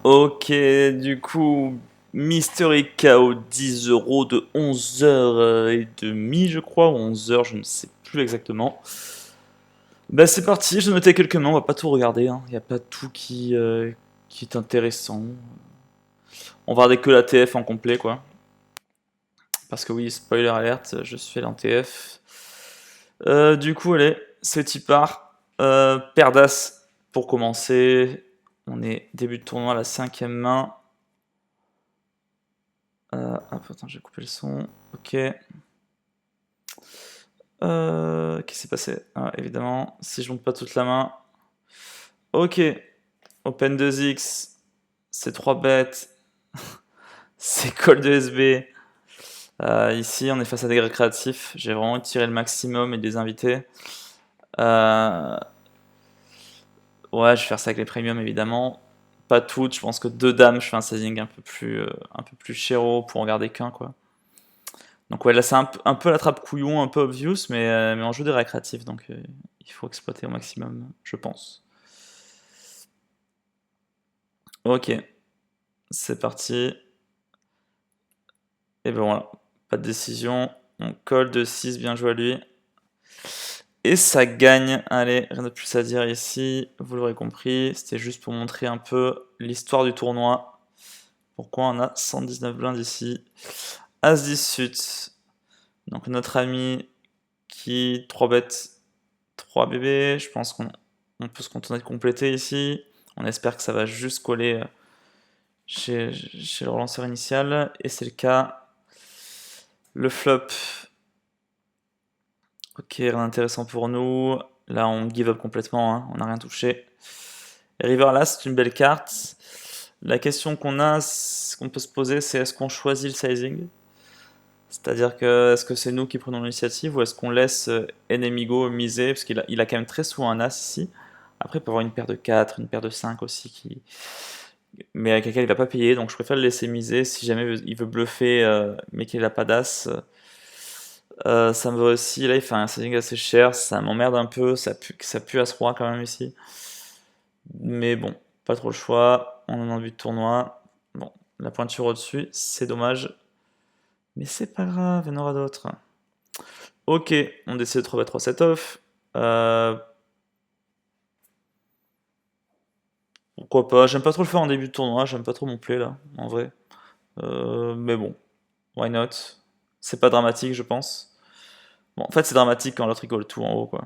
Ok, du coup, Mystery KO 10 euros de 11h30, je crois, ou 11h, je ne sais plus exactement. Bah c'est parti, j'ai noté quelques noms, on va pas tout regarder, hein. Il n'y a pas tout qui est intéressant. On va regarder que la TF en complet, quoi. Parce que oui, spoiler alert, je suis allé en TF. Du coup, allez, c'est y part. Paire d'As pour commencer. On est début de tournoi, la cinquième main. Attends, j'ai coupé le son. Ok. Qu'est-ce qui s'est passé? Évidemment, si je monte pas toute la main. Ok. Open 2x. C'est 3 bêtes. C'est call de SB. Ici, on est face à des récréatifs. J'ai vraiment tiré le maximum et des invités. Euh, ouais, je vais faire ça avec les premiums évidemment. Pas toutes, je pense que deux dames, je fais un sizing un peu plus chéro pour en garder qu'un, quoi. Donc ouais, là c'est un peu la trappe couillon, un peu obvious, mais en jeu des récréatifs, donc il faut exploiter au maximum, je pense. Ok, c'est parti. Et ben voilà, pas de décision. On colle de 6, bien joué à lui. Et ça gagne. Allez, rien de plus à dire ici. Vous l'aurez compris, c'était juste pour montrer un peu l'histoire du tournoi. Pourquoi on a 119 blindes ici. As 10 suit. Donc notre ami qui 3 bêtes, 3 bébés. Je pense qu'on peut se contenter de compléter ici. On espère que ça va juste coller chez le relanceur initial. Et c'est le cas. Le flop. Ok, rien d'intéressant pour nous. Là, on give up complètement, hein. On n'a rien touché. Et River là, c'est une belle carte. La question qu'on peut se poser, c'est est-ce qu'on choisit le sizing? C'est-à-dire que est-ce que c'est nous qui prenons l'initiative ou est-ce qu'on laisse Enemigo miser? Parce il a quand même très souvent un as ici. Après, il peut avoir une paire de 4, une paire de 5 aussi, mais avec laquelle il va pas payer. Donc je préfère le laisser miser si jamais il veut bluffer mais qu'il n'a pas d'as. Ça me va aussi. Là, il fait un sizing assez cher. Ça m'emmerde un peu. Ça pue As-Roi quand même ici. Mais bon, pas trop le choix. On est en début de tournoi. Bon, la pointure au-dessus, c'est dommage. Mais c'est pas grave, il y en aura d'autres. Ok, on décide de 3x3 set-off. Euh, Pourquoi pas? J'aime pas trop le faire en début de tournoi, j'aime pas trop mon play là, en vrai. Mais bon, why not? C'est pas dramatique, je pense. Bon, en fait, c'est dramatique quand l'autre rigole tout en haut, quoi.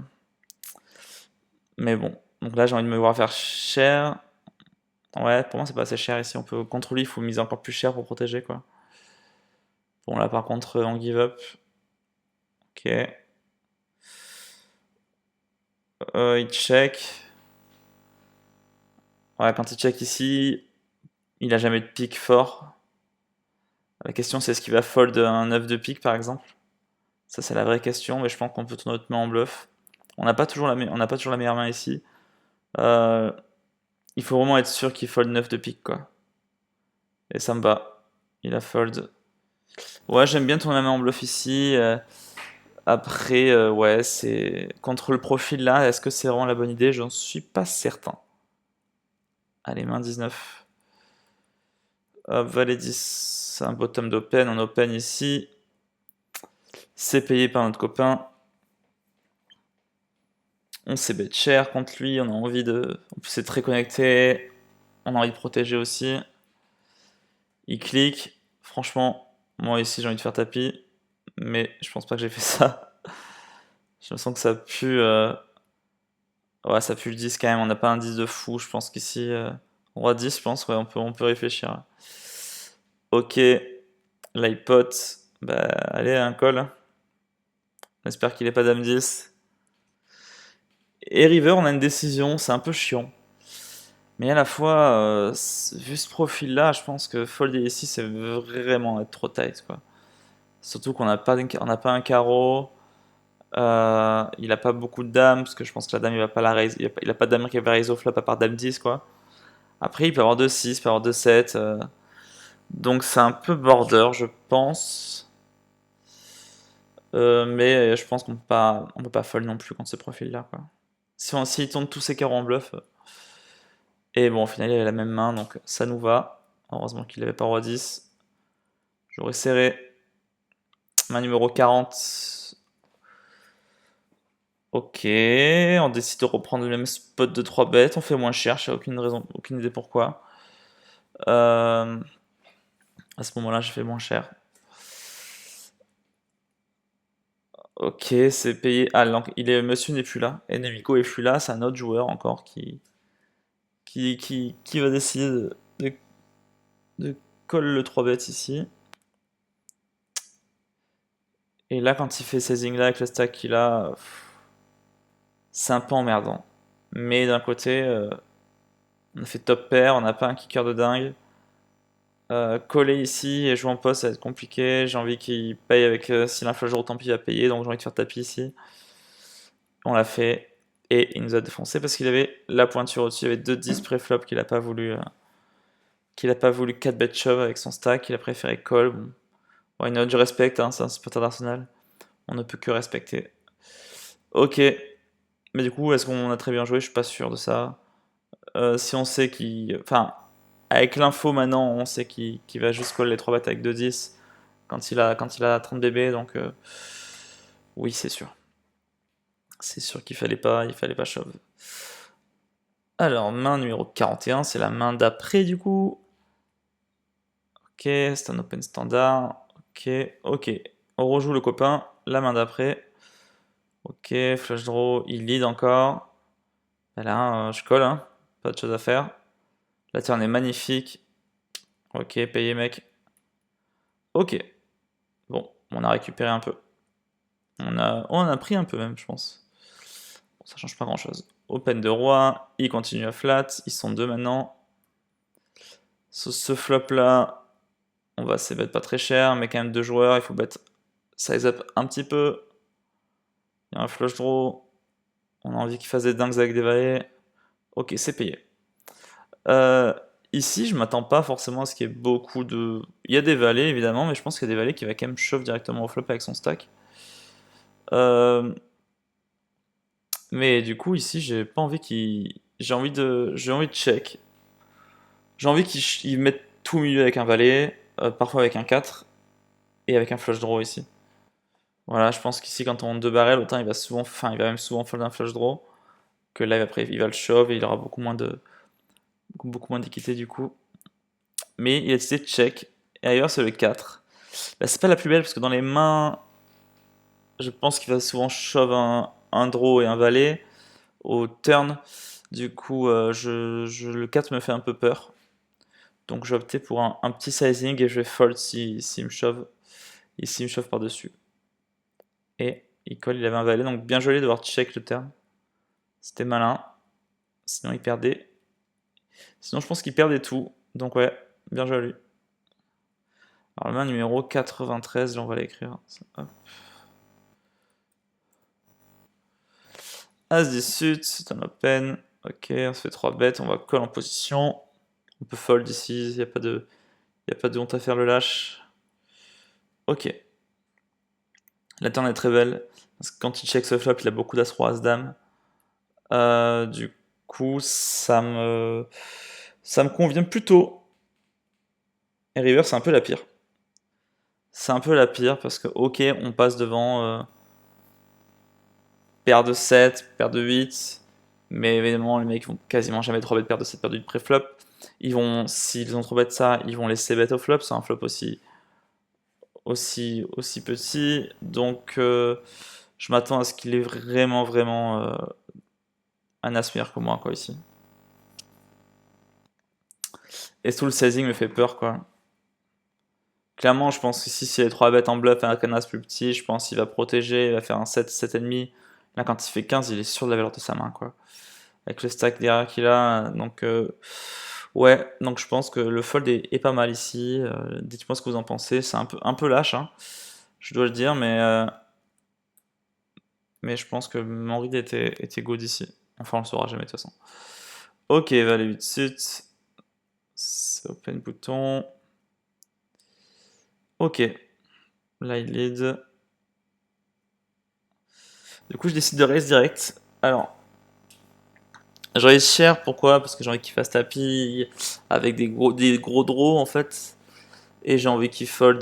Mais bon, donc là, j'ai envie de me voir faire cher. Ouais, pour moi, c'est pas assez cher ici. On peut contre lui, il faut miser encore plus cher pour protéger, quoi. Bon, là, par contre, on give up. Ok. Il check. Ouais, quand il check ici, il a jamais de pique fort. La question, c'est est-ce qu'il va fold un 9 de pique, par exemple? Ça, c'est la vraie question, mais je pense qu'on peut tourner notre main en bluff. On n'a pas toujours la meilleure main ici. Euh, il faut vraiment être sûr qu'il fold 9 de pique, quoi. Et ça me va. Il a fold. Ouais, j'aime bien tourner la main en bluff ici. Après, ouais, c'est. Contre le profil là, est-ce que c'est vraiment la bonne idée? J'en suis pas certain. Allez, main 19. Hop, valet 10. Un bottom d'open. On open ici. C'est payé par notre copain. On s'est bet cher contre lui, on a envie de. En plus, c'est très connecté, on a envie de protéger aussi. Il clique. Franchement, moi ici, j'ai envie de faire tapis, mais je pense pas que j'ai fait ça. Je me sens que ça pue. Ouais, ça pue le 10 quand même, on n'a pas un 10 de fou, je pense qu'ici. On va 10, je pense, ouais, on peut réfléchir. Ok, l'iPod. Bah, allez, un call. J'espère qu'il est pas dame 10. Et river, on a une décision, c'est un peu chiant. Mais à la fois, vu ce profil-là, je pense que folder ici, c'est vraiment être trop tight, quoi. Surtout qu'on n'a pas un carreau, il a pas beaucoup de dames, parce que je pense que la dame, il va pas la raise, il a pas de dame qui va raise au flop à part dame 10, quoi. Après, il peut avoir 2-6, il peut avoir 2-7, donc c'est un peu border, je pense. Mais je pense qu'on peut pas fold non plus contre ce profil-là, quoi. Si il tourne tous ses carreaux en bluff, Et bon, au final, il avait la même main, donc ça nous va. Heureusement qu'il n'avait pas roi 10. J'aurais serré. Main numéro 40. Ok, on décide de reprendre le même spot de 3 bêtes. On fait moins cher, j'ai aucune raison, aucune idée pourquoi. À ce moment-là, j'ai fait moins cher. Ok, c'est payé. Ah, monsieur n'est plus là. Et Nemiko est plus là. C'est un autre joueur encore qui va décider de coller le 3 bêtes ici. Et là, quand il fait ces zing-là avec le stack qu'il a, c'est un peu emmerdant. Mais d'un côté, on a fait top pair, on n'a pas un kicker de dingue. Coller ici et jouer en poste, ça va être compliqué. J'ai envie qu'il paye avec. S'il a un flush draw, tant pis, il va payer. Donc j'ai envie de faire tapis ici. On l'a fait. Et il nous a défoncé parce qu'il avait la pointure au-dessus. Il y avait 2-10 pré-flop qu'il a pas voulu. Qu'il a pas voulu 4 bet shove avec son stack. Il a préféré call. Bon. Why not, je respecte, hein, c'est un supporter d'Arsenal. On ne peut que respecter. Ok. Mais du coup, est-ce qu'on a très bien joué? Je suis pas sûr de ça. Si on sait qu'il. Enfin, avec l'info maintenant, on sait qu'il va juste call les 3 bêtes avec 2-10 quand il a 30 bébés, donc oui, c'est sûr. C'est sûr il fallait pas shove. Alors, main numéro 41, c'est la main d'après du coup. Ok, c'est un open standard. Ok, ok. On rejoue le copain, la main d'après. Ok, flush draw, il lead encore. Là, je colle, hein. Pas de choses à faire. La turn est magnifique. Ok, payé mec. Ok. Bon, on a récupéré un peu. On a pris un peu même, je pense. Bon, ça change pas grand chose. Open de roi, il continue à flat, ils sont deux maintenant. Ce flop là, on va se bet pas très cher, mais quand même deux joueurs, il faut bet size up un petit peu. Il y a un flush draw, on a envie qu'il fasse des dingues avec des valets. Ok, c'est payé. Euh, Ici, je m'attends pas forcément à ce qu'il y ait beaucoup de. Il y a des valets évidemment, mais je pense qu'il y a des valets qui va quand même shove directement au flop avec son stack. Mais du coup, ici, j'ai pas envie qu'il. J'ai envie de check. J'ai envie qu'il mette tout au milieu avec un valet, parfois avec un 4 et avec un flush draw ici. Voilà, je pense qu'ici, quand on 2 barrels, autant il va souvent, enfin, il va même souvent fold un flush draw, que là, après, il va le shove et il aura beaucoup moins d'équité du coup. Mais il a décidé de check. Et ailleurs, c'est le 4. Bah, c'est pas la plus belle parce que dans les mains, je pense qu'il va souvent shove un draw et un valet au turn. Du coup, le 4 me fait un peu peur. Donc, je vais opter pour un petit sizing et je vais fold si me shove. Ici, il me chauffe par-dessus. Et il colle, il avait un valet, donc bien joli de voir check le turn. C'était malin. Sinon, il perdait. Sinon, je pense qu'il perdait tout. Donc, ouais, bien joli. Alors, le main numéro 93, là, on va l'écrire. Hop. As 10 suit, c'est un open. Ok, on se fait 3 bêtes, on va call en position. On peut fold ici, il n'y a pas de honte à faire le lâche. Ok. La turn est très belle. Parce que quand il check ce flop, il a beaucoup d'as-roi, as-dame. Du coup, ça me convient plutôt. Et river, c'est un peu la pire. C'est un peu la pire parce que, ok, on passe devant paire de 7, paire de 8. Mais évidemment, les mecs vont quasiment jamais 3 bet paire de 7, paire de 8 pré-flop. S'ils ont 3 bet ça, ils vont laisser bet au flop. C'est un flop aussi petit. Donc, je m'attends à ce qu'il ait vraiment un as meilleur que moi, quoi, ici. Et tout le sizing me fait peur, quoi. Clairement, je pense que si il a 3 bêtes en bluff et un canas plus petit, je pense qu'il va protéger, il va faire un 7, 7,5. Là, quand il fait 15, il est sûr de la valeur de sa main, quoi. Avec le stack derrière qu'il a. Donc, ouais, donc je pense que le fold est pas mal ici. Dites-moi ce que vous en pensez. C'est un peu lâche, hein, je dois le dire, mais je pense que mon read était good ici. Enfin, on le saura jamais de toute façon. Ok, valet 8 suit. C'est open bouton. Ok. Là, il lead. Du coup, je décide de raise direct. Alors, J'aurais cher, pourquoi? Parce que j'ai envie qu'il fasse tapis avec des gros draws en fait. Et j'ai envie qu'il fold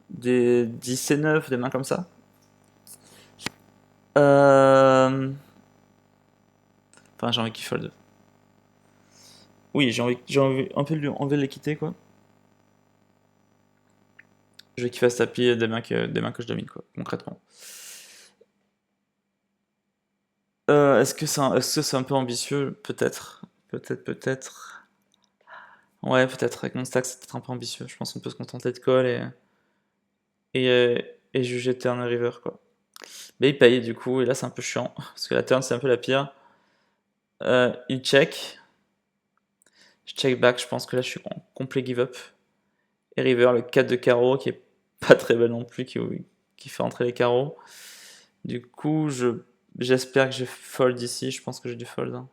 des 10 et 9, des mains comme ça. Enfin, j'ai envie qu'il fold. Oui, j'ai envie un peu de lui enlever l'équité quoi. Je veux qu'il fasse tapis des mains que je domine quoi, concrètement. Est-ce que c'est un peu ambitieux? Peut-être. Peut-être. Ouais, peut-être. Avec mon stack, c'est peut-être un peu ambitieux. Je pense qu'on peut se contenter de call et juger turn et river, quoi. Mais il paye, du coup, et là, c'est un peu chiant. Parce que la turn, c'est un peu la pire. Il check. Je check back, je pense que là, je suis en complet give up. Et river, le 4 de carreau, qui est pas très belle non plus, qui fait entrer les carreaux. Du coup, j'espère que j'ai fold ici. Je pense que j'ai du fold, hein.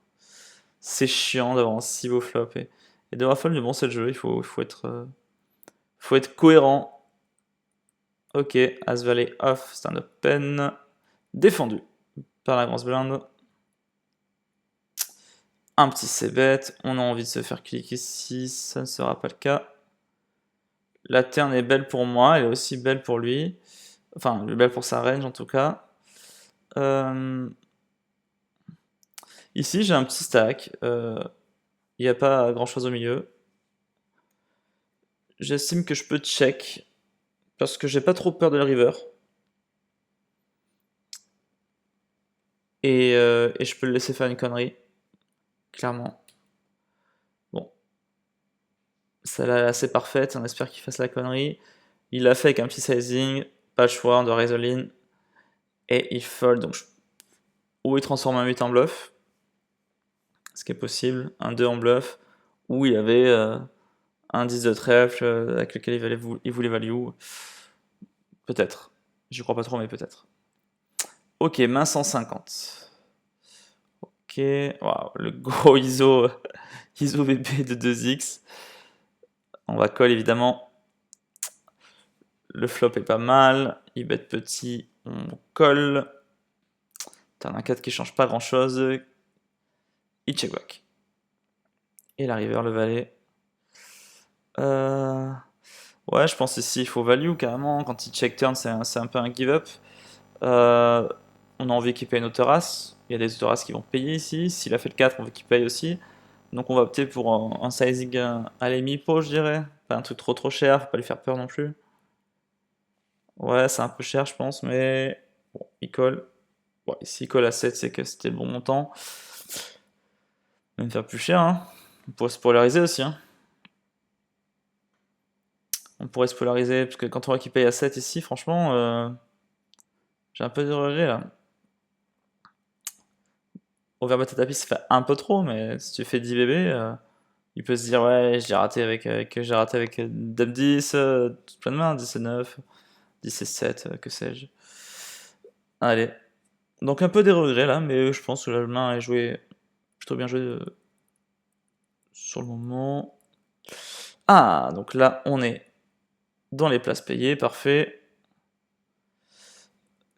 C'est chiant d'avoir un si beau flop et d'avoir fold, mais bon, c'est le jeu, faut être cohérent. Ok, As Valet off, stand up pen, défendu par la grosse blinde. Un petit c-bet, on a envie de se faire cliquer ici, ça ne sera pas le cas. La turn est belle pour moi, elle est aussi belle pour lui. Enfin, elle est belle pour sa range en tout cas. Ici, j'ai un petit stack. Il n'y a pas grand chose au milieu. J'estime que je peux check parce que j'ai pas trop peur de la river. Et je peux le laisser faire une connerie. Clairement. Bon. Celle-là est assez parfaite, on espère qu'il fasse la connerie. Il l'a fait avec un petit sizing, pas le choix, on doit raise all-in. Et il fold, donc ou il transforme un 8 en bluff, ce qui est possible, un 2 en bluff, ou il avait un 10 de trèfle avec lequel il voulait value. Peut-être. J'y crois pas trop, mais peut-être. Ok, main 150. Ok, waouh, le gros ISO VP de 2x. On va call évidemment. Le flop est pas mal. Il bet petit, on colle. T'as un 4 qui change pas grand chose. Il check back. Et la river, le valet. Ouais, je pense ici il faut value carrément. Quand il check turn, c'est un peu un give up. On a envie qu'il paye nos terrasses. Il y a des terrasses qui vont payer ici. S'il a fait le 4, on veut qu'il paye aussi. Donc on va opter pour un sizing à mi-pot, je dirais. Pas un truc trop cher, faut pas lui faire peur non plus. Ouais, c'est un peu cher, je pense, mais bon, il colle. Bon, s'il colle à 7, c'est que c'était le bon montant. Même faire plus cher, hein. On pourrait se polariser aussi, hein. On pourrait se polariser, parce que quand on voit qu'il paye à 7 ici, franchement, j'ai un peu de regret là. Overbet à tapis, ça fait un peu trop, mais si tu fais 10 bébés, il peut se dire, ouais, j'ai raté avec Dame 10, plein de mains, 10 et 9, 10 et 7, que sais-je. Allez. Donc un peu des regrets là, mais je pense que la main est jouée plutôt bien jouée sur le moment. Ah, donc là, on est dans les places payées, parfait.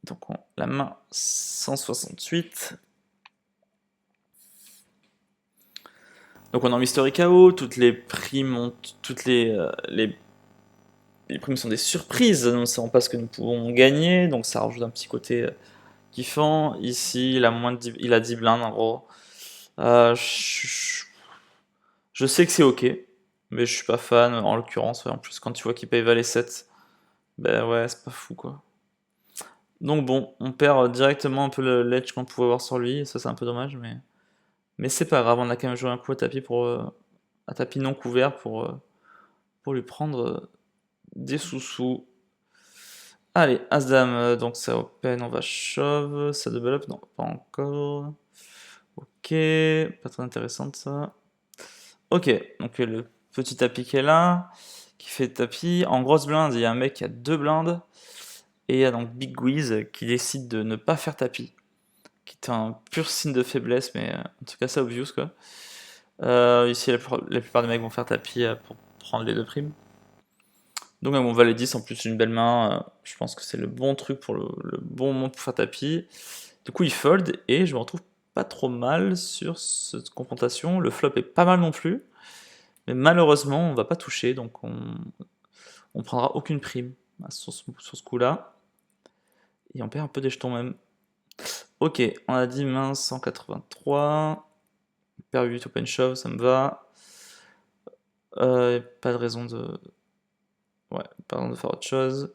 Donc la main 168. Donc on est en mystery KO, toutes les primes les primes sont des surprises, nous ne savons pas ce que nous pouvons gagner, donc ça rajoute un petit côté kiffant. Ici, il a 10 blindes en gros. Je sais que c'est ok, mais je suis pas fan en l'occurrence. Ouais, en plus, quand tu vois qu'il paye valet 7, ben ouais, c'est pas fou quoi. Donc bon, on perd directement un peu le ledge qu'on pouvait avoir sur lui, et ça c'est un peu dommage, mais c'est pas grave, on a quand même joué un coup à tapis à tapis non couvert pour lui prendre des sous-sous. Allez, As-Dame, donc ça open, on va shove, ça double up, non, pas encore. Ok, pas très intéressante ça. Ok, donc le petit tapis qui est là, qui fait tapis. En grosse blinde, il y a un mec qui a 2 blindes, et il y a donc Big Guiz qui décide de ne pas faire tapis, qui est un pur signe de faiblesse, mais en tout cas c'est obvious quoi. Ici la plupart des mecs vont faire tapis pour prendre les deux primes. Donc mon valet 10 en plus une belle main, je pense que c'est le bon truc pour le bon moment pour faire tapis. Du coup il fold et je me retrouve pas trop mal sur cette confrontation. Le flop est pas mal non plus. Mais malheureusement, on va pas toucher, donc on prendra aucune prime sur ce coup-là. Et on perd un peu des jetons même. Ok, on a dit main 183. Paire 8 open shove, ça me va. Pas de raison de... Ouais, pas de raison de faire autre chose.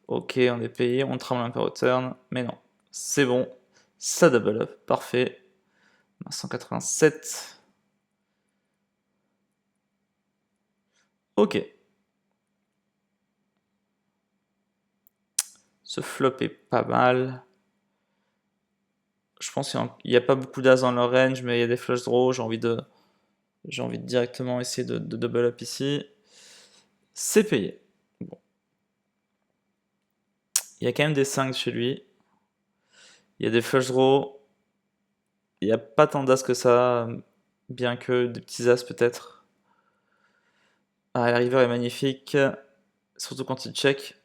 Ok, on est payé, on tremble un peu au turn. Mais non, c'est bon. Ça double up, parfait. 187. Ok. Ce flop est pas mal. Je pense qu'il n'y a pas beaucoup d'as dans le range, mais il y a des flush draws. J'ai envie de directement essayer de double up ici. C'est payé. Bon. Il y a quand même des 5 chez lui. Il y a des flush draws. Il n'y a pas tant d'as que ça, bien que des petits as peut-être. Ah, la river est magnifique, surtout quand il check.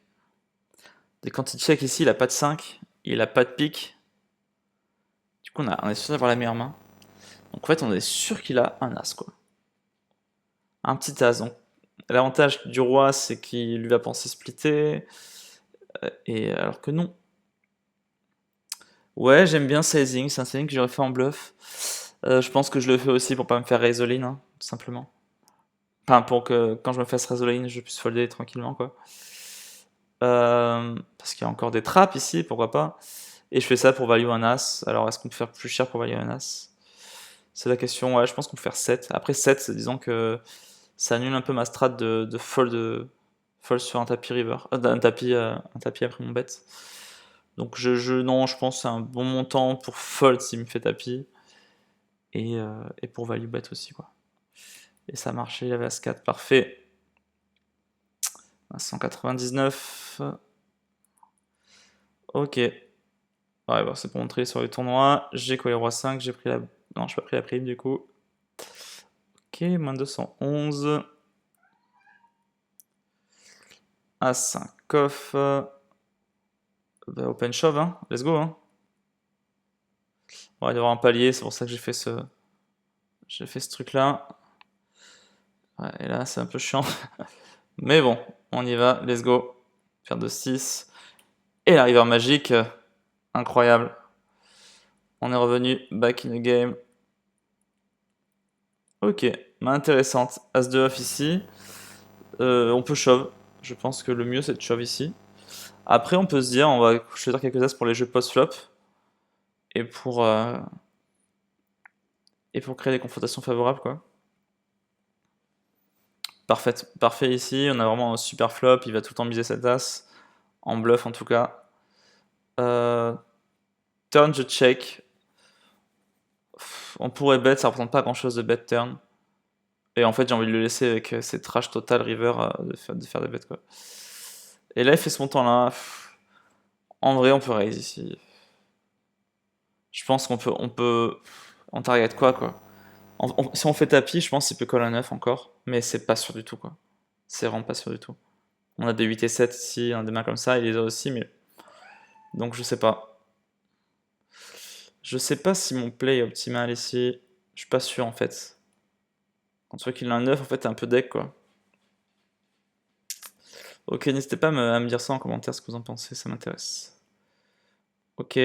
Et quand il check ici, il a pas de 5, il a pas de pique. Du coup, on est sûr d'avoir la meilleure main. Donc en fait, on est sûr qu'il a un as, quoi. Un petit as. Donc l'avantage du roi, c'est qu'il lui va penser splitter. Et alors que non. Ouais, j'aime bien sizing, c'est un sizing que j'aurais fait en bluff. Je pense que je le fais aussi pour pas me faire raise all-in, hein, tout simplement. Enfin, pour que quand je me fasse raise all-in, je puisse folder tranquillement, quoi. Parce qu'il y a encore des trappes ici, pourquoi pas. Et je fais ça pour value un as. Alors, est-ce qu'on peut faire plus cher pour value un as? C'est la question. Ouais, je pense qu'on peut faire 7. Après 7, disons que ça annule un peu ma strat de fold sur un tapis river. Un tapis après mon bet. Donc, non, je pense que c'est un bon montant pour fold s'il me fait tapis. Et pour value bet aussi, quoi. Et ça marchait, il avait as 4, parfait. 199. Ok. Ouais, bon, c'est pour montrer sur le tournoi. J'ai collé roi 5, j'ai pris la... Non, j'ai pas pris la prime du coup. Ok, moins 211. As 5 off. Bah, open shove, hein. Let's go, hein. On va y avoir un palier, c'est pour ça que j'ai fait ce... J'ai fait ce truc-là. Ouais, et là, c'est un peu chiant. Mais bon, on y va, let's go. Faire de 6. Et la river magique, incroyable. On est revenu back in the game. Ok, main intéressante. As de off ici. On peut shove. Je pense que le mieux c'est de shove ici. Après, on peut se dire, on va choisir quelques as pour les jeux post-flop. Et pour créer des confrontations favorables, quoi. Parfait ici. On a vraiment un super flop. Il va tout le temps miser cette as. En bluff, en tout cas. Turn, je check. On pourrait bet, ça représente pas grand chose de bet turn. Et en fait, j'ai envie de le laisser avec ses trash total river de faire des bets, quoi. Et là, il fait ce montant là. En vrai, on peut raise ici. Je pense on target quoi. Si on fait tapis, je pense qu'il peut call un 9 encore. Mais c'est pas sûr du tout, quoi. C'est vraiment pas sûr du tout. On a des 8 et 7 ici, on a des mains comme ça, il les a aussi, mais... Donc je sais pas. Je sais pas si mon play est optimal ici. Je suis pas sûr, en fait. Quand tu vois qu'il a un 9, en fait, t'es un peu deck, quoi. Ok, n'hésitez pas à me dire ça en commentaire, ce que vous en pensez, ça m'intéresse. Ok.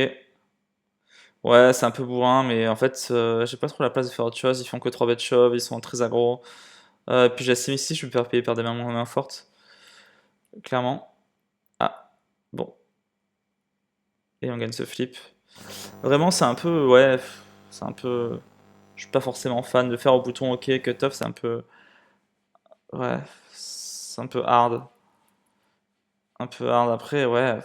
Ouais, c'est un peu bourrin, mais en fait, j'ai pas trop la place de faire autre chose. Ils font que 3 bet shove, ils sont très aggro. Puis j'estime ici, je vais me faire payer par des mains fortes. Clairement. Ah, bon. Et on gagne ce flip. Vraiment, c'est un peu, ouais, c'est un peu... Je suis pas forcément fan de faire au bouton OK, cut-off, c'est un peu... Ouais, c'est un peu hard. Un peu hard. Après, ouais,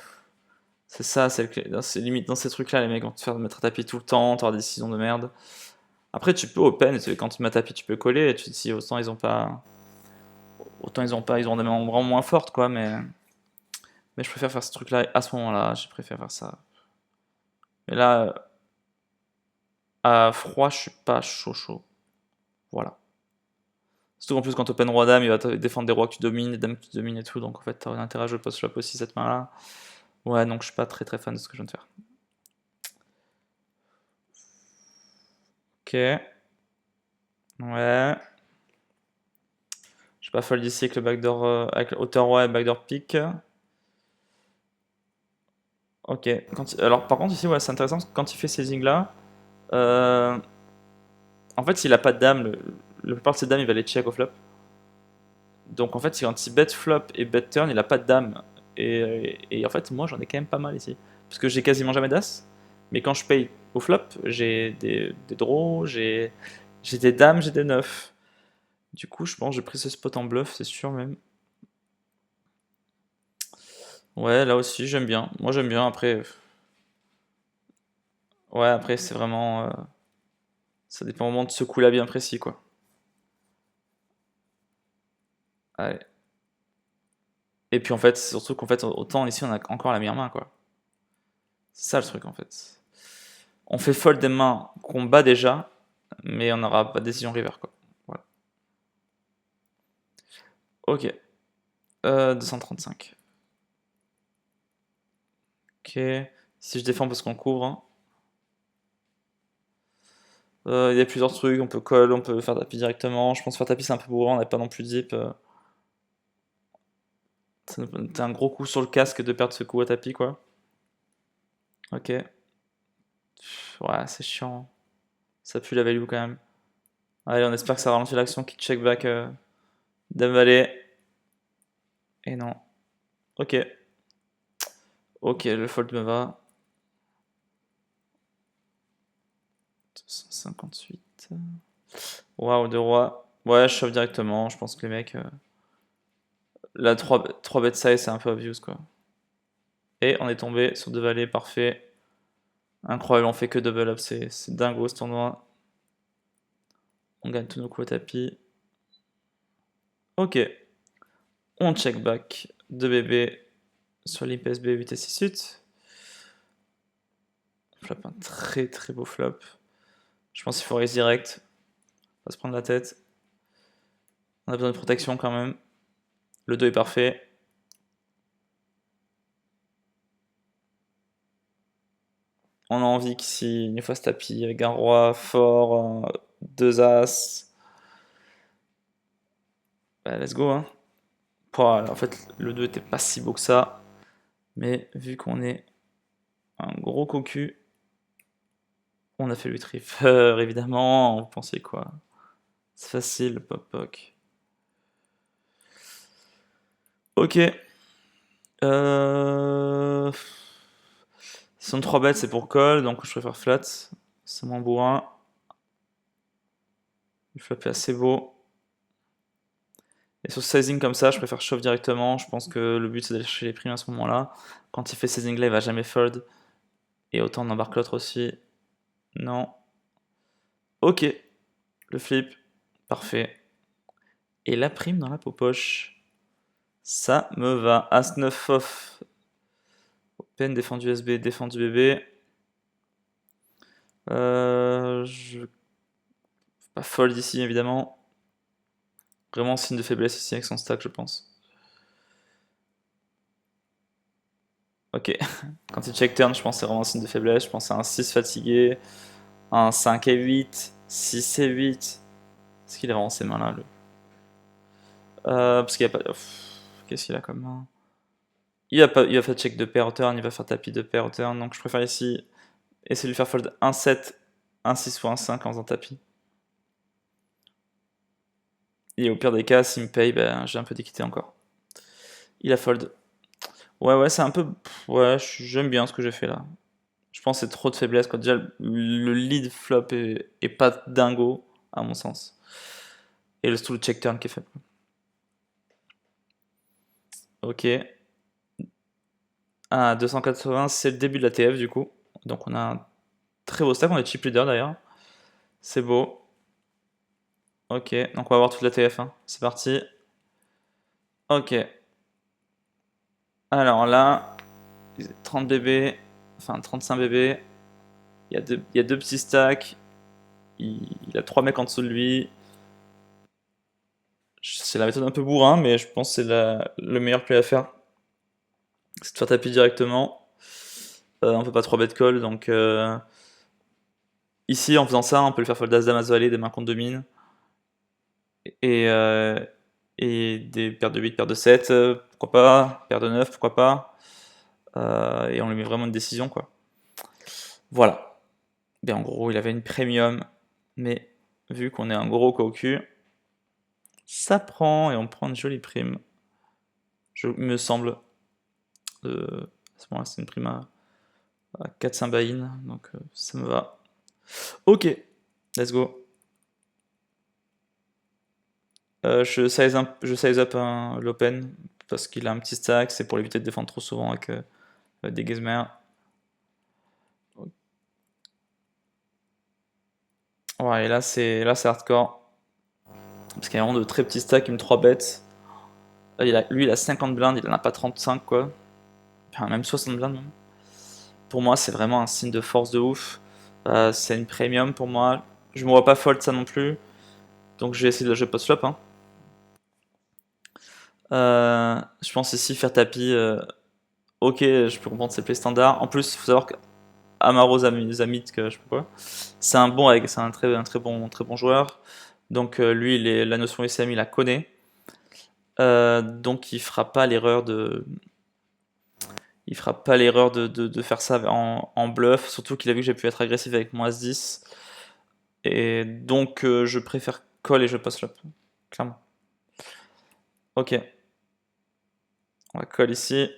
c'est ça, c'est limite dans ces trucs-là, les mecs vont te faire mettre à tapis tout le temps, t'auras des décisions de merde. Après, tu peux open, quand tu mets à tapis, tu peux coller, et tu te dis, autant ils ont pas... Autant ils ont pas, ils ont des mains vraiment moins fortes, quoi, mais je préfère faire ce truc-là à ce moment-là, je préfère faire ça. Mais là, à froid, je suis pas chaud. Voilà. Surtout qu'en plus, quand open roi dame, il va te défendre des rois que tu domines, des dames que tu domines et tout, donc en fait, t'as un intérêt à jouer post-flop aussi cette main-là. Ouais, donc je suis pas très fan de ce que je viens de faire. Ouais. Je vais pas fold ici avec le backdoor, avec le hauteur roi et backdoor pick. Ok. Alors par contre ici, ouais, c'est intéressant parce que quand il fait ces là, en fait, s'il a pas de dame, la plupart de ses dames, il va les check au flop. Donc en fait, quand il bet flop et bet turn, il a pas de dame. Et en fait, moi, j'en ai quand même pas mal ici. Parce que j'ai quasiment jamais d'as. Mais quand je paye au flop, j'ai des draws, j'ai des dames, j'ai des neufs. Du coup, je pense que j'ai pris ce spot en bluff, c'est sûr même. Ouais, là aussi, j'aime bien. Moi, j'aime bien. Après, ouais, après, c'est vraiment. Ça dépend vraiment de ce coup-là bien précis, quoi. Allez. Et puis, en fait, c'est surtout qu'en fait, autant ici, on a encore la meilleure main, quoi. C'est ça le truc, en fait. On fait fold des mains qu'on bat déjà, mais on n'aura pas de décision river, quoi. Voilà. Ok. 235. Ok. Si je défends parce qu'on couvre, hein. Il y a plusieurs trucs, on peut call, on peut faire tapis directement. Je pense que faire tapis c'est un peu bourrant, on n'a pas non plus de zip. T'as un gros coup sur le casque de perdre ce coup à tapis, quoi. Ok. Ouais, c'est chiant. Ça pue la value quand même. Allez, on espère que ça ralentit l'action qui check back Dame Valet. Et non. Ok. Ok, le fold me va. 258. Waouh, deux rois. Ouais, je shove directement. Je pense que les mecs. La 3 bet size, c'est un peu obvious, quoi. Et on est tombé sur deux valets, parfait. Incroyable, on fait que double up, c'est dingo ce tournoi. On gagne tous nos coups à tapis. Ok. On check back 2 bébés sur l'imp SB 8 et 6 suites. On flop un très très beau flop. Je pense qu'il faut raise direct. Pas se prendre la tête. On a besoin de protection quand même. Le 2 est parfait. On a envie qu'ici, une fois ce tapis, avec un roi fort, deux as. Bah, let's go, hein. En fait, le 2 était pas si beau que ça. Mais vu qu'on est un gros cocu, on a fait 8 river, évidemment. Vous pensez quoi? C'est facile, pop-poc. Ok. Si on 3 bêtes, c'est pour call, donc je préfère flat. C'est moins bourrin. Le flop est assez beau. Et sur ce sizing comme ça, je préfère shove directement. Je pense que le but c'est d'aller chercher les primes à ce moment-là. Quand il fait sizing là, il va jamais fold. Et autant on embarque l'autre aussi. Non. Ok. Le flip. Parfait. Et la prime dans la poche. Ça me va. As-9 off. Open, défendu SB, défendu BB. Je vais pas fold ici évidemment. Vraiment signe de faiblesse ici avec son stack, je pense. Ok. Quand il check turn, je pense que c'est vraiment un signe de faiblesse. Je pense à un 6 fatigué, un 5 et 8, 6 et 8. Est-ce qu'il a vraiment ces mains-là, le... Parce qu'il n'y a pas... Qu'est-ce qu'il a comme main? Il va faire check de pair turn, il va faire tapis de pair turn. Donc je préfère ici essayer de lui faire fold 1 7, 1 6 ou 1 5 en faisant tapis. Et au pire des cas, s'il me paye, ben, j'ai un peu d'équité encore. Il a fold. Ouais, ouais, c'est un peu... Ouais, j'aime bien ce que j'ai fait là. Je pense que c'est trop de faiblesse. Quand déjà le lead flop est pas dingo, à mon sens. Et le stool check turn qui est faible. Ok. Ah, 280, c'est le début de la TF du coup. Donc on a un très beau stack. On est chip leader d'ailleurs. C'est beau. Ok, donc on va voir toute la TF. Hein. C'est parti. Ok. Alors là, 30 bébés. Enfin, 35 bébés. Il y a deux petits stacks. Il a trois mecs en dessous de lui. C'est la méthode un peu bourrin, mais je pense que c'est le meilleur play à faire. C'est de faire tapis directement. On peut pas 3 bet call, donc Ici, en faisant ça, on peut le faire fold as-dame, as-valet, des mains contre domine. Et, euh, et des paires de 8, paires de 7, pourquoi pas. Paire de 9, pourquoi pas. Et on lui met vraiment une décision, quoi. Voilà. Et en gros, il avait une premium, mais vu qu'on est un gros cocu, ça prend et on prend une jolie prime. Me semble. À ce moment-là, c'est une prime à 4-5 buy-in, donc ça me va. Ok, let's go. Je size up l'open parce qu'il a un petit stack, c'est pour l'éviter de défendre trop souvent avec des gizmers. Ouais, et là c'est hardcore. Parce qu'il y a vraiment de très petits stacks, il me 3 bêtes. Lui il a 50 blindes, il en a pas 35 quoi. Enfin, même 60 blindes même. Pour moi c'est vraiment un signe de force de ouf. C'est une premium pour moi. Je me vois pas fold ça non plus. Donc je vais essayer de la jouer post-flop. Hein. Je pense ici faire tapis. Ok, je peux comprendre ses plays standards. En plus, il faut savoir qu'Amaro Zamit, que je sais pas quoi, c'est un très bon joueur. Donc lui, la notion ICM, il la connaît. Donc il fera pas l'erreur de faire ça en bluff. Surtout qu'il a vu que j'ai pu être agressif avec mon As-10. Et donc je préfère call et je post flop, clairement. Ok, on va call ici.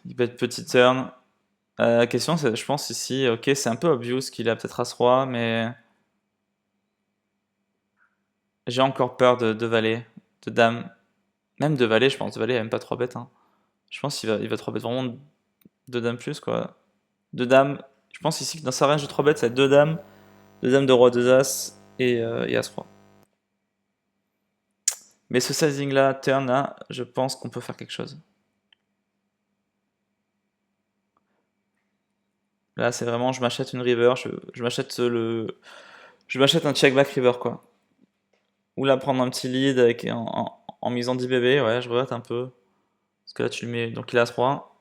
Il bet petit turn. La question, c'est, je pense ici, ok, c'est un peu obvious qu'il a peut-être As-Roi, mais j'ai encore peur de valet, de dame. Même de valet, je pense. De valet, il a même pas 3 bêtes. Hein. Je pense qu'il va 3 bêtes vraiment 2 dames plus, quoi. 2 dames. Je pense ici que dans sa range de 3 bêtes, c'est 2 dames, 2 dames de roi, 2 as et As-Roi. Mais ce sizing là, turn là, je pense qu'on peut faire quelque chose. Là, c'est vraiment, je m'achète une river, je m'achète un check back river, quoi. Ou là, prendre un petit lead en misant 10 bébés, ouais, je regrette un peu. Parce que là, tu le mets, donc il a As-Roi.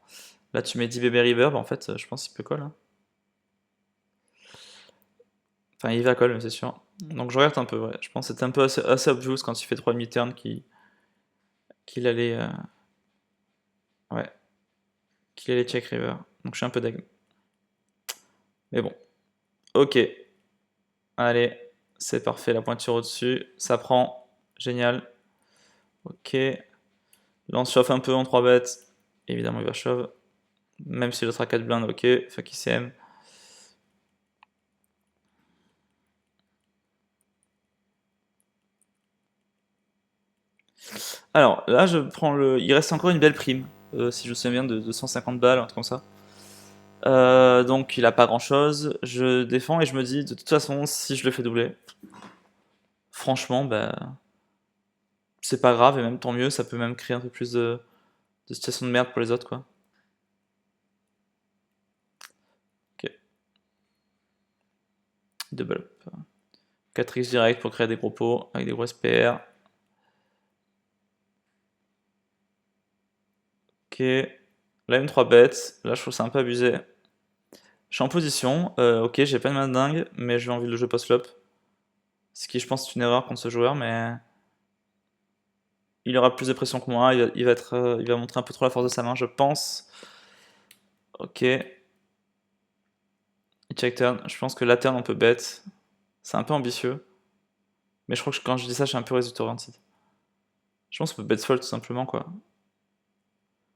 Là, tu mets 10 bébés river, bah, en fait, je pense qu'il peut call. Hein. Enfin, il va call, mais c'est sûr. Donc je regarde un peu, ouais. Je pense que c'était un peu assez obvious quand tu fais 3 demi-turns qu'il allait, ouais, qu'il allait check river. Donc je suis un peu deg. Mais bon. Ok. Allez, c'est parfait, la pointure au-dessus. Ça prend. Génial. Ok. Là, on se chauffe un peu en 3 bêtes. Évidemment, il va shove. Même si l'autre a 4 blindes, ok. Fuck ICM. Alors, là, je prends le. Il reste encore une belle prime. Si je me souviens bien, de 150 balles, un truc comme ça. Donc il a pas grand chose. Je défends et je me dis, de toute façon, si je le fais doubler, franchement, bah, c'est pas grave et même tant mieux, ça peut même créer un peu plus de situations de merde pour les autres, quoi. Ok, double up. 4x direct pour créer des gros pots avec des gros SPR. Ok, là, une 3 bêtes. Là, je trouve ça un peu abusé. Je suis en position. Ok, j'ai pas une main de dingue, mais j'ai envie de le jouer post-flop. Ce qui, je pense, c'est une erreur contre ce joueur, mais il aura plus de pression que moi. Il va montrer un peu trop la force de sa main, je pense. Ok. Il check turn. Je pense que la turn on peut bet. C'est un peu ambitieux. Mais je crois que quand je dis ça, je suis un peu résultat oriented. Je pense qu'on peut bet fold tout simplement quoi.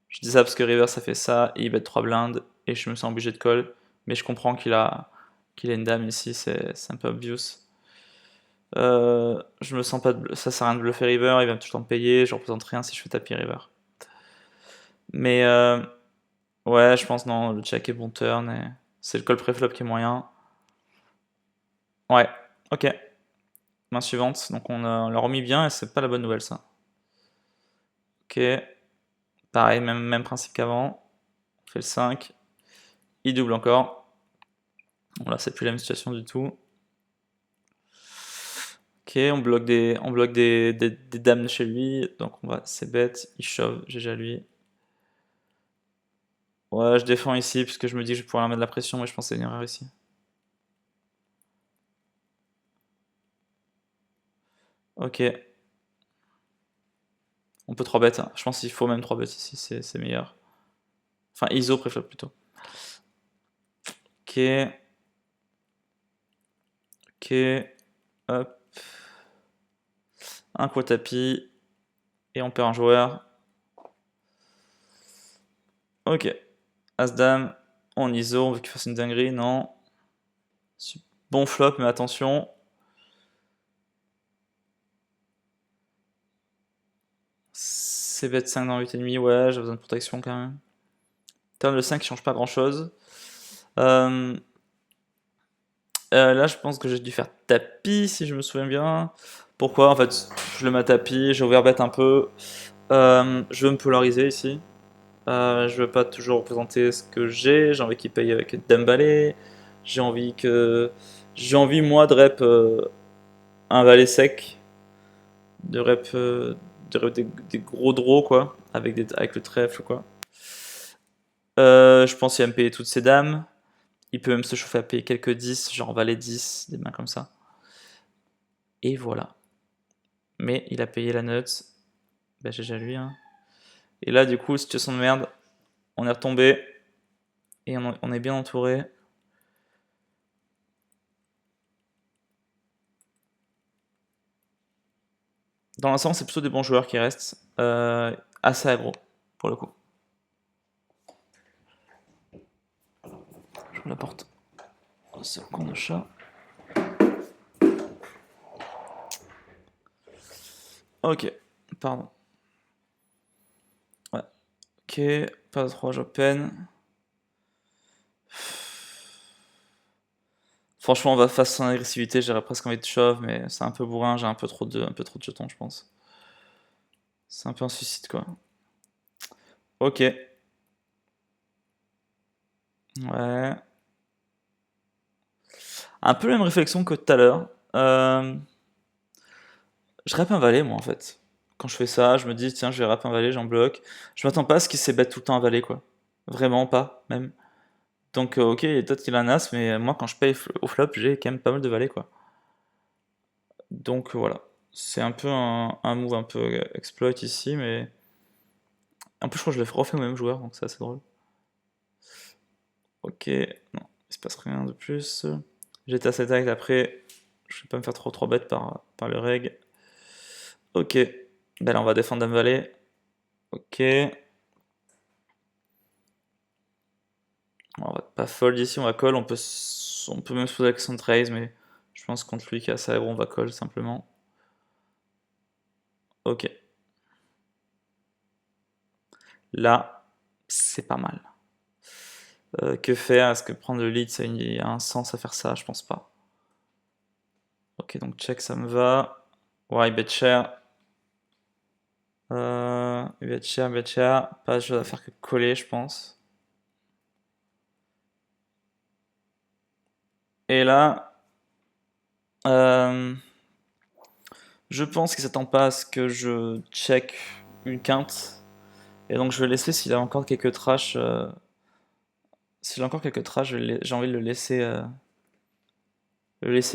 Je dis ça parce que River ça fait ça, et il bet 3 blindes, et je me sens obligé de call. Mais je comprends qu'il a une dame ici, c'est un peu obvious. Je me sens pas ça sert à rien de bluffer River, il va tout le temps me payer, je représente rien si je fais tapis River. Mais ouais, je pense non, le check est bon turn, et c'est le call préflop qui est moyen. Ouais, ok. Main suivante, donc on l'a remis bien et c'est pas la bonne nouvelle ça. Ok, pareil, même principe qu'avant. On fait le 5. Il double encore. Bon là c'est plus la même situation du tout. Ok, on bloque des dames chez lui, donc c'est bête, il shove, GG à lui. Ouais, je défends ici, puisque je me dis que je pourrais leur mettre de la pression, mais je pense que c'est une erreur ici. Ok. On peut 3 bêtes, hein. Je pense qu'il faut même 3 bêtes ici, c'est meilleur. Enfin, ISO préflop plutôt. Ok. Ok. Hop. Un quad tapis. Et on perd un joueur. Ok. As-Dame. On ISO, on veut qu'il fasse une dinguerie, non. Bon flop, mais attention. C'est bête 5 dans 8,5, ouais, j'ai besoin de protection quand même. Turn le 5 qui change pas grand chose. Là, je pense que j'ai dû faire tapis si je me souviens bien. Pourquoi? En fait, je le mets à tapis, j'ai ouvert bête un peu. Je veux me polariser ici. Je veux pas toujours représenter ce que j'ai envie qu'il paye avec Dame Valet. J'ai envie que. J'ai envie moi de rep un valet sec. De rep, des gros draws quoi. Avec le trèfle quoi. Je pense qu'il va me payer toutes ses dames. Il peut même se chauffer à payer quelques 10, genre valet 10, des mains comme ça. Et voilà. Mais il a payé la note. Bah j'ai déjà lui. Hein. Et là, du coup, situation de merde. On est retombé. Et on est bien entouré. Dans l'ensemble, c'est plutôt des bons joueurs qui restent. Assez aggro, pour le coup. J'ouvre la porte. Oh, c'est un con de chat. Ok, pardon. Ouais. Ok, pas de 3 j'open. Franchement, on va face à son agressivité, j'aurais presque envie de shove, mais c'est un peu bourrin, j'ai un peu trop de jetons, je pense. C'est un peu un suicide, quoi. Ok. Ouais. Un peu la même réflexion que tout à l'heure. Je rappe un valet, moi, en fait. Quand je fais ça, je me dis, tiens, je vais rap un valet, j'en bloque. Je m'attends pas à ce qu'il s'ébête tout le temps un valet, quoi. Vraiment pas, même. Donc, ok, peut-être qu'il a un as, mais moi, quand je paye au flop, j'ai quand même pas mal de valets, quoi. Donc, voilà. C'est un peu un move un peu exploit ici, mais. En plus, je crois que je l'ai refait au même joueur, donc c'est assez drôle. Ok, non, il se passe rien de plus. J'étais assez tact après. Je vais pas me faire trop bête par le reg. Ok, ben là, on va défendre Dame Valet. Ok. On va pas fold ici, on va call. On peut même se poser la question de raise, mais je pense contre lui qui est assez aggro, on va call simplement. Ok. Là, c'est pas mal. Que faire? Est-ce que prendre le lead, ça a un sens à faire ça? Je pense pas. Ok, donc check, ça me va. Ouais, il bet cher. Il bet cher, bet cher. Pas de chose à faire que coller, je pense. Et là, je pense qu'il s'attend pas à ce que je check une quinte. Et donc je vais laisser s'il a encore quelques trash. S'il a encore quelques trash, j'ai envie de le laisser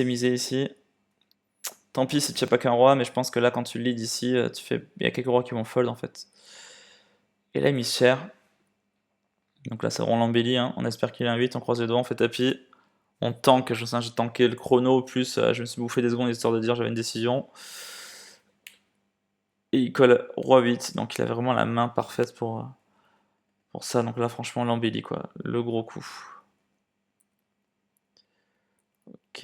miser ici. Tant pis si tu n'as pas qu'un roi, mais je pense que là, quand tu lead ici, il y a quelques rois qui vont fold en fait. Et là, il mise cher. Donc là, ça rend l'embellie. Hein. On espère qu'il est un 8, on croise les doigts, on fait tapis. On tank, j'ai tanké le chrono, plus je me suis bouffé des secondes histoire de dire j'avais une décision. Et il colle roi 8, donc il a vraiment la main parfaite pour ça. Donc là, franchement, l'embellie, quoi. Le gros coup. Ok.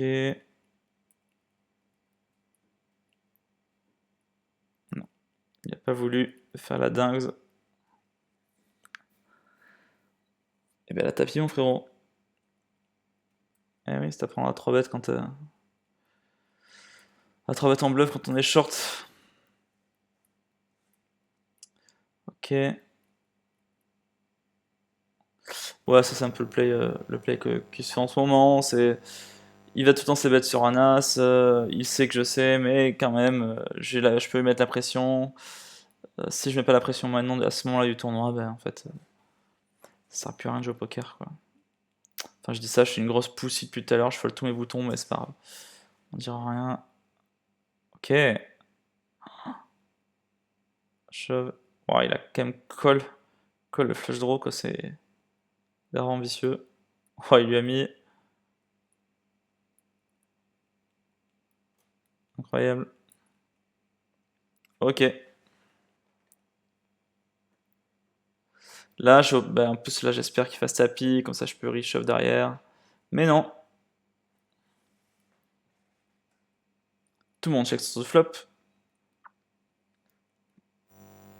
Non, il n'a pas voulu faire la dingue. Et bien, la tapis, mon frérot. Eh oui, c'est à prendre à 3 bêtes quand à 3 bêtes en bluff quand on est short. Ok. Ouais, ça c'est un peu le play qui se fait en ce moment. Il va tout le temps se bêtes sur un as. Il sait que je sais, mais quand même, je peux lui mettre la pression. Si je mets pas la pression maintenant, à ce moment-là du tournoi, ben en fait, Ça sert plus à rien de jouer au poker, quoi. Enfin, je dis ça, je suis une grosse poussie depuis tout à l'heure, je fold tous mes boutons, mais c'est pas grave. On dira rien. Ok. Shove. Oh, il a quand même call le flush draw, quoi, c'est vraiment vicieux. Oh, il lui a mis. Incroyable. Ok. Là, en plus, là, j'espère qu'il fasse tapis, comme ça je peux reshove derrière. Mais non. Tout le monde check sur ce flop.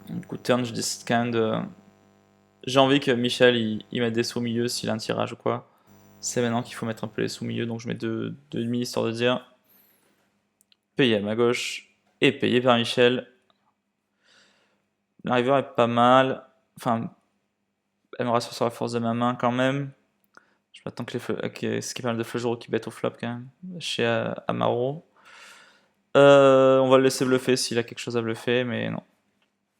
Du coup, turn, je décide quand même de. J'ai envie que Michel il mette des sous au milieu s'il a un tirage ou quoi. C'est maintenant qu'il faut mettre un peu les sous au milieu, donc je mets 2,5 histoire de dire. Payé à ma gauche et payé par Michel. La river est pas mal. Enfin, elle me rassure sur la force de ma main quand même. Je m'attends que ce qui est pas mal de flush draw qui bête au flop quand même. Chez Amaro. On va le laisser bluffer s'il a quelque chose à bluffer, mais non.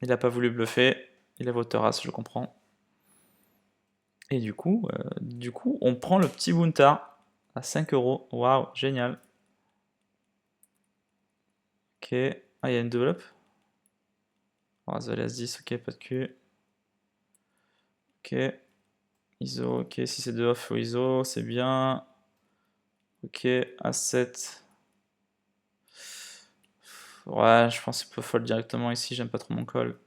Il a pas voulu bluffer. Il a voté as, je comprends. Et du coup, on prend le petit Buntar à 5 euros. Waouh, génial. Ok. Ah, il y a une develop. Oh, The Last 10, ok, pas de cul. Ok. ISO, ok, si c'est 2 off au ISO, c'est bien. Ok, A7. Ouais, je pense qu'il peut fold directement ici, j'aime pas trop mon call.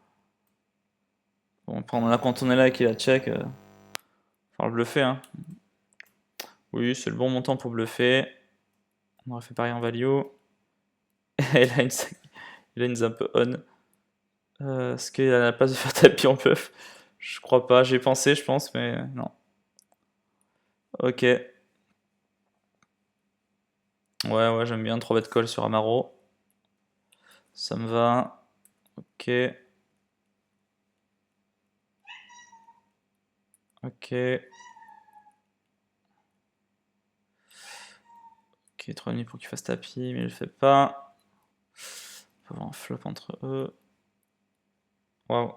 Bon, pendant la quand on est là et qu'il a check, faut le bluffer, hein. Oui, c'est le bon montant pour bluffer. On aurait fait pareil en value. Et là, il a une un peu on. Est-ce qu'il a la place de faire tapis en bluff? Je crois pas, j'ai pensé, je pense, mais non. Ok. Ouais, j'aime bien 3 bet call sur Amaro. Ça me va. Ok. Ok. Ok, 3,5 pour qu'il fasse tapis, mais il le fait pas. On peut avoir un flop entre eux. Waouh.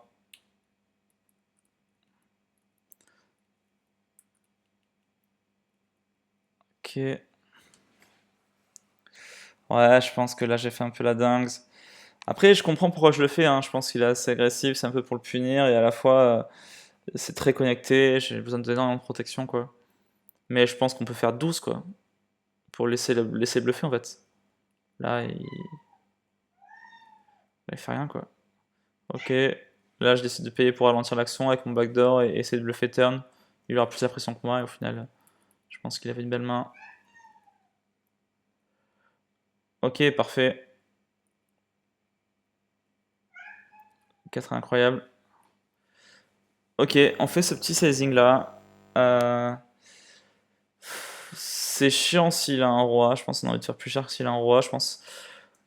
Ok. Ouais, je pense que là j'ai fait un peu la dingue. Après, je comprends pourquoi je le fais, hein. Je pense qu'il est assez agressif, c'est un peu pour le punir, et à la fois, c'est très connecté, j'ai besoin d'énormément de protection, quoi. Mais je pense qu'on peut faire 12, quoi, pour laisser bluffer, en fait. Là, il fait rien, quoi. Ok, là, je décide de payer pour ralentir l'action avec mon backdoor et essayer de bluffer turn. Il aura plus la pression que moi, et au final, je pense qu'il avait une belle main. Ok, parfait. 4 incroyable. Ok, on fait ce petit sizing là. C'est chiant s'il a un roi. Je pense qu'on a envie de faire plus cher que s'il a un roi. Je pense,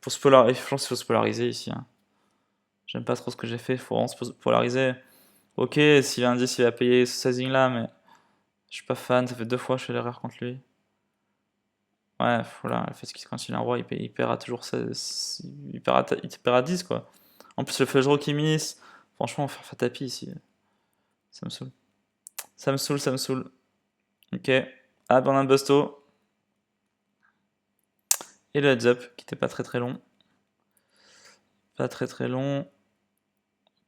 je pense qu'il faut se polariser ici, hein. J'aime pas trop ce que j'ai fait. Il faut vraiment se polariser. Ok, s'il a un 10, il va payer ce sizing là, mais je suis pas fan. Ça fait 2 fois que je fais l'erreur contre lui. Ouais, voilà. Le fait que quand il a un roi, il perd à toujours 16, il perd à 10 quoi. En plus, le flush draw qui miss. Franchement, faire tapis ici. Ça me saoule. Ça me saoule. Ok. Ah, ben on a un busto. Et le heads up, qui était pas très très long. Pas très très long.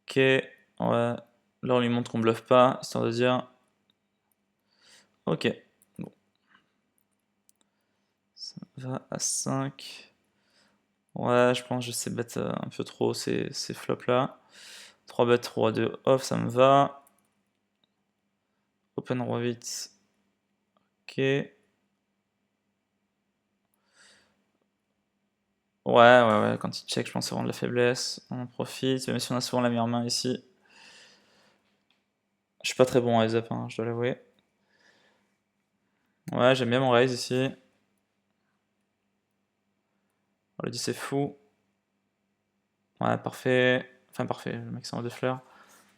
Ok. Ouais. Là, on lui montre qu'on bluffe pas, histoire de dire. Ok. Bon. Ça va à 5. Ouais, je pense que je sais bet un peu trop ces flops là. 3 bet, 3 2 off, ça me va. Open roi 8. Ok. Ouais, quand il check, je pense que c'est vraiment de la faiblesse. On en profite, même si on a souvent la meilleure main ici. Je suis pas très bon en heads up, hein, je dois l'avouer. Ouais, j'aime bien mon raise ici. On le dit, c'est fou. Ouais, parfait. Enfin, parfait, le mec c'est en deux fleurs.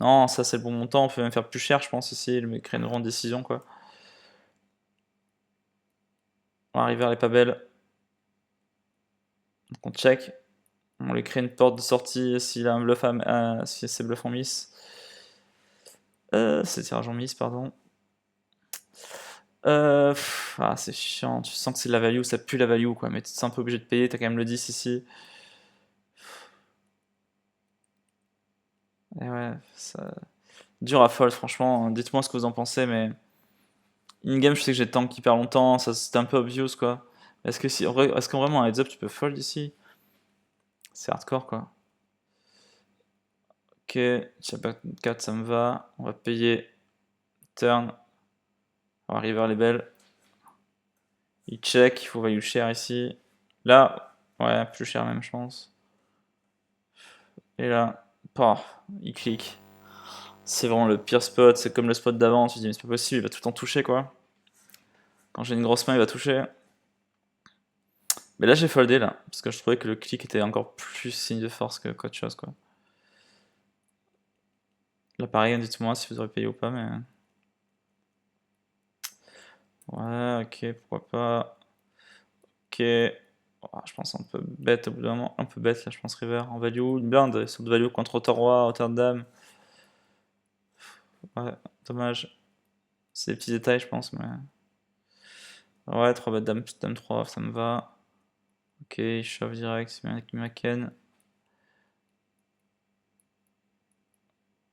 Non, ça c'est le bon montant, on peut même faire plus cher, je pense, ici. Le mec crée une grande décision, quoi. On arrive vers les pas belles. Donc on check. On lui crée une porte de sortie s'il a un bluff si c'est bluff en miss. C'est tirage en mise, pardon. Ah, c'est chiant, tu sens que c'est de la value, ça pue la value quoi, mais tu te sens un peu obligé de payer, t'as quand même le 10 ici. Et ouais, ça... dur à fold franchement, dites-moi ce que vous en pensez, mais in-game je sais que j'ai tank hyper longtemps, ça c'était un peu obvious quoi. Est-ce que si, est-ce qu'en vraiment un heads up tu peux fold ici? C'est hardcore quoi. Ok, Chapa 4 ça me va, on va payer turn, on va river les belles. Il check, il faut value cher ici. Là, ouais, plus cher même je pense. Et là, paf, il clique. C'est vraiment le pire spot, c'est comme le spot d'avant, tu te dis mais c'est pas possible, il va tout le temps toucher quoi. Quand j'ai une grosse main, il va toucher. Mais là j'ai foldé là, parce que je trouvais que le clic était encore plus signe de force que qu'autre chose quoi. Là pareil, dites-moi si vous aurez payé ou pas, mais... Ouais, ok, pourquoi pas. Ok. Oh, je pense un peu bête au bout d'un moment, un peu bête là je pense river en value, une blinde sur de value contre auteur roi, auteur de dame. Ouais, dommage. C'est des petits détails je pense, mais... Ouais, 3 bêtes dame, dame 3, ça me va. Ok, il shove direct, c'est bien avec Maken.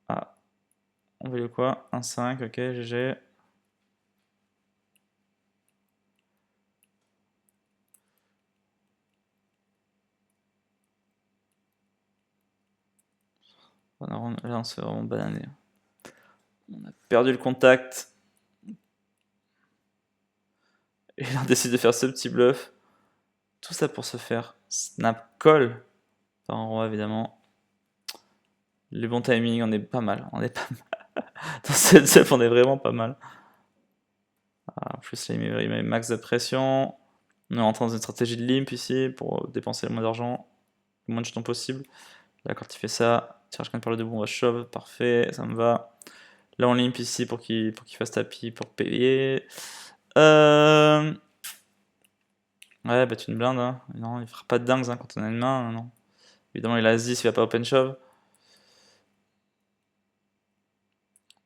Ah, on veut quoi? 1-5, ok, GG. Là, on se fait vraiment bananer. On a perdu le contact. Et là, on décide de faire ce petit bluff. Tout ça pour se faire snap call par un roi, évidemment. Les bons timings, on est pas mal. On est pas mal. Dans cette zep, on est vraiment pas mal. Ah, en plus, là, il met max de pression. On est en train d'une stratégie de limp ici pour dépenser le moins d'argent, le moins de jetons possible. Là, quand il fait ça, tirage quand par le debout, on va shove. Parfait, ça me va. Là, on limp ici pour qu'il fasse tapis pour payer. Ouais, bah tu une blinde, hein. Non, il fera pas de dingues hein, quand on a une main, non. Évidemment, il a As-10, il va pas open shove.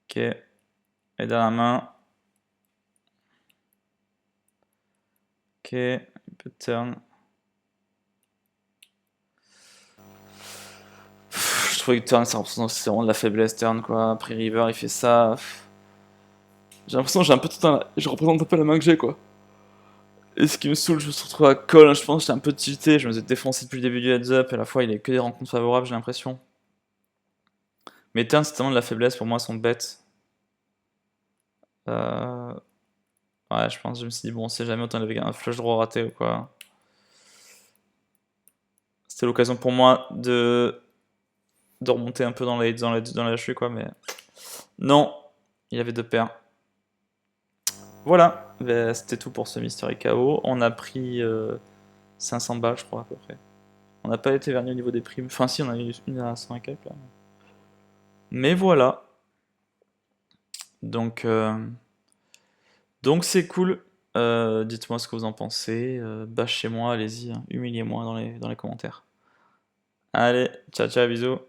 Ok. Et dans la main. Ok, il peut turn. Je trouvais que turn, c'est vraiment de la faiblesse, turn quoi. Après river, il fait ça. J'ai l'impression que j'ai un peu je représente un peu la main que j'ai quoi. Et ce qui me saoule, je me suis retrouvé à call, hein, je pense que j'étais un peu tilté, je me suis défoncé depuis le début du heads up, et à la fois il a que des rencontres favorables, j'ai l'impression. Mais turn, c'est tellement de la faiblesse pour moi, son bet. Euh... Ouais, je pense, je me suis dit, bon, on sait jamais, autant il avait un flush draw raté ou quoi. C'était l'occasion pour moi de remonter un peu dans la chute, quoi, mais non, il y avait deux paires. Voilà, ben, c'était tout pour ce Mystery KO. On a pris 500 balles, je crois, à peu près. On n'a pas été verni au niveau des primes. Enfin, si, on a eu une à 100 et quelques, là. Mais voilà. Donc, donc c'est cool. Dites-moi ce que vous en pensez. Bâchez-moi, allez-y, hein. Humiliez-moi dans les commentaires. Allez, ciao ciao, bisous.